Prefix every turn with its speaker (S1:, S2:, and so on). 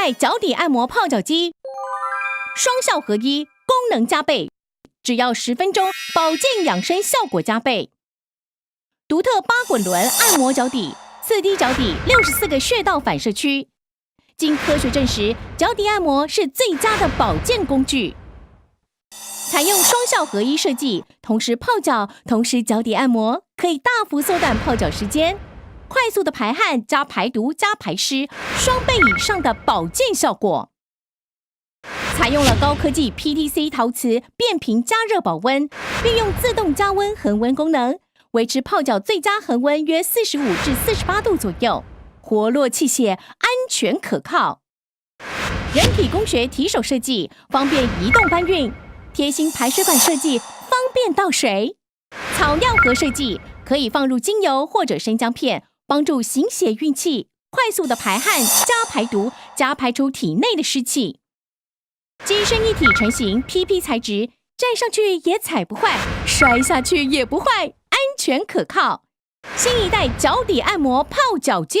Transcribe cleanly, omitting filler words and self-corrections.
S1: 代脚底按摩泡脚机，双效合一，功能加倍，只要10分钟，保健养生效果加倍。独特8滚轮按摩脚底，4D 脚底64个穴道反射区，经科学证实，脚底按摩是最佳的保健工具。采用双效合一设计，同时泡脚，同时脚底按摩，可以大幅缩短泡脚时间，快速的排汗加排毒加排湿，双倍以上的保健效果。采用了高科技 PTC 陶瓷变频加热保温，运用自动加温恒温功能，维持泡脚最佳恒温约45至48度左右，活络器械，安全可靠。人体工学提手设计，方便移动搬运。贴心排水管设计，方便倒水。草药盒设计，可以放入精油或者生姜片，帮助行血运气，快速的排汗加排毒加排出体内的湿气。机身一体成型 PP 材质，站上去也踩不坏，摔下去也不坏，安全可靠。新一代脚底按摩泡脚机。